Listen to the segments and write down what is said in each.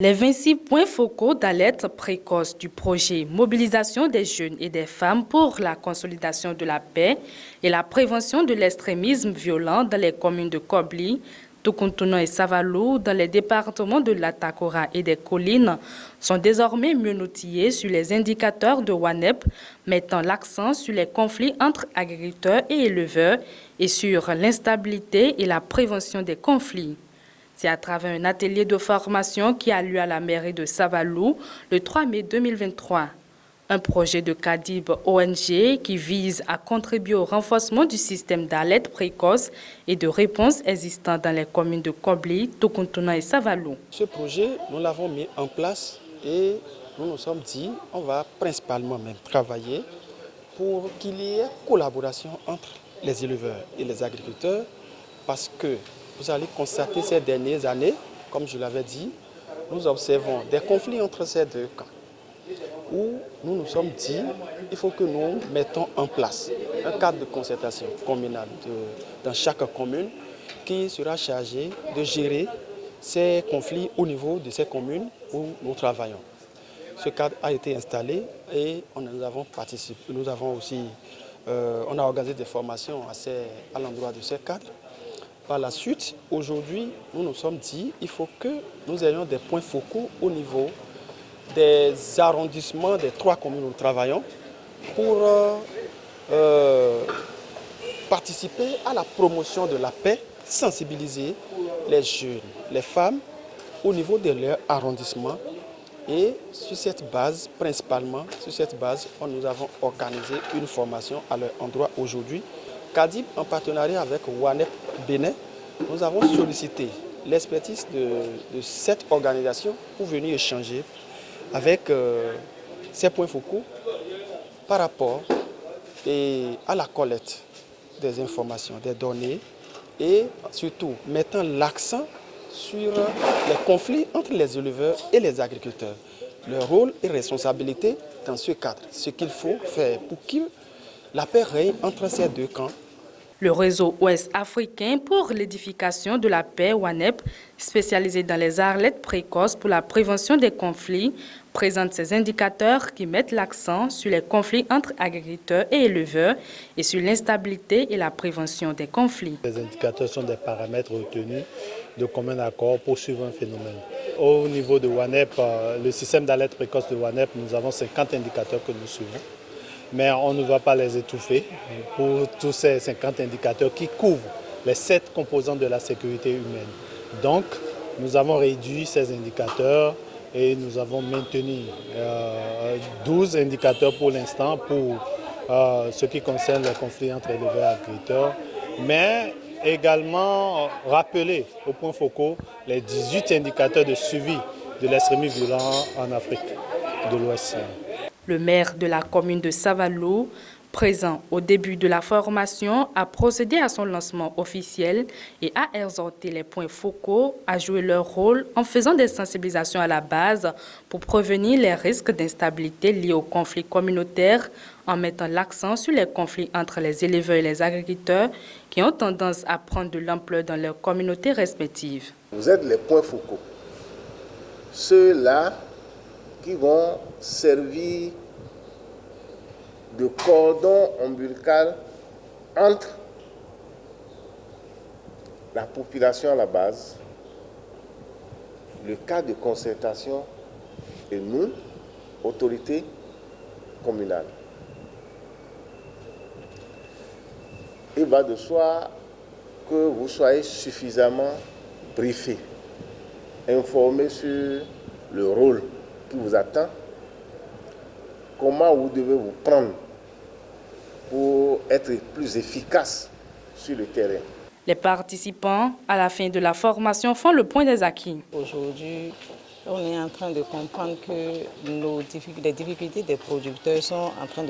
Les 26 points focaux d'alerte précoce du projet Mobilisation des jeunes et des femmes pour la consolidation de la paix et la prévention de l'extrémisme violent dans les communes de Kobli, Tokuntounan et Savalou, dans les départements de l'Atakora et des collines, sont désormais mieux outillés sur les indicateurs de WANEP, mettant l'accent sur les conflits entre agriculteurs et éleveurs et sur l'instabilité et la prévention des conflits. C'est à travers un atelier de formation qui a lieu à la mairie de Savalou le 3 mai 2023. Un projet de Kadib ONG qui vise à contribuer au renforcement du système d'alerte précoce et de réponse existant dans les communes de Kobli, Tokuntounan et Savalou. Ce projet, nous l'avons mis en place et nous nous sommes dit on va principalement même travailler pour qu'il y ait collaboration entre les éleveurs et les agriculteurs parce que vous allez constater ces dernières années, comme je l'avais dit, nous observons des conflits entre ces deux camps où nous nous sommes dit il faut que nous mettons en place un cadre de concertation communale dans chaque commune qui sera chargé de gérer ces conflits au niveau de ces communes où nous travaillons. Ce cadre a été installé et nous avons participé. Nous avons aussi on a organisé des formations à l'endroit de ce cadre. Par la suite, aujourd'hui, nous nous sommes dit qu'il faut que nous ayons des points focaux au niveau des arrondissements des 3 communes où nous travaillons pour participer à la promotion de la paix, sensibiliser les jeunes, les femmes au niveau de leur arrondissement. Et sur cette base, principalement, sur cette base, nous avons organisé une formation à leur endroit aujourd'hui. Kadib, en partenariat avec WANEP Bénin, nous avons sollicité l'expertise de cette organisation pour venir échanger avec ces points focaux par rapport à la collecte des informations, des données et surtout mettant l'accent sur les conflits entre les éleveurs et les agriculteurs, leur rôle et responsabilité dans ce cadre, ce qu'il faut faire pour que la paix règne entre ces deux camps. Le réseau ouest africain pour l'édification de la paix, WANEP, spécialisé dans les alertes précoces pour la prévention des conflits, présente ces indicateurs qui mettent l'accent sur les conflits entre agriculteurs et éleveurs et sur l'instabilité et la prévention des conflits. Les indicateurs sont des paramètres retenus de commun accord pour suivre un phénomène. Au niveau de WANEP, le système d'alerte précoce de WANEP, nous avons 50 indicateurs que nous suivons. Mais on ne va pas les étouffer pour tous ces 50 indicateurs qui couvrent les 7 composantes de la sécurité humaine. Donc, nous avons réduit ces indicateurs et nous avons maintenu 12 indicateurs pour l'instant pour ce qui concerne les conflits entre éleveurs et agriculteurs, mais également rappeler au point focaux les 18 indicateurs de suivi de l'extrémisme violent en Afrique de l'Ouest. Le maire de la commune de Savalou, présent au début de la formation, a procédé à son lancement officiel et a exhorté les points focaux à jouer leur rôle en faisant des sensibilisations à la base pour prévenir les risques d'instabilité liés aux conflits communautaires, en mettant l'accent sur les conflits entre les éleveurs et les agriculteurs qui ont tendance à prendre de l'ampleur dans leurs communautés respectives. Vous êtes les points focaux, ceux-là qui vont servir de cordon ombilical entre la population à la base, le cadre de concertation et nous, autorités communales. Il va de soi que vous soyez suffisamment briefés, informés sur le rôle qui vous attend, comment vous devez vous prendre pour être plus efficace sur le terrain. Les participants, à la fin de la formation, font le point des acquis. Aujourd'hui, on est en train de comprendre que les difficultés des producteurs sont en train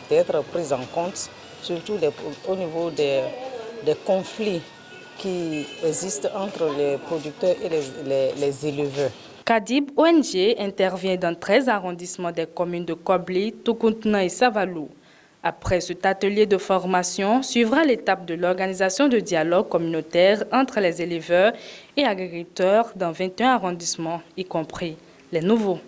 d'être prises en compte, surtout au niveau des conflits qui existent entre les producteurs et les éleveurs. Kadib ONG intervient dans 13 arrondissements des communes de Kobli, Tokuntounan et Savalou. Après cet atelier de formation, suivra l'étape de l'organisation de dialogue communautaire entre les éleveurs et agriculteurs dans 21 arrondissements, y compris les nouveaux.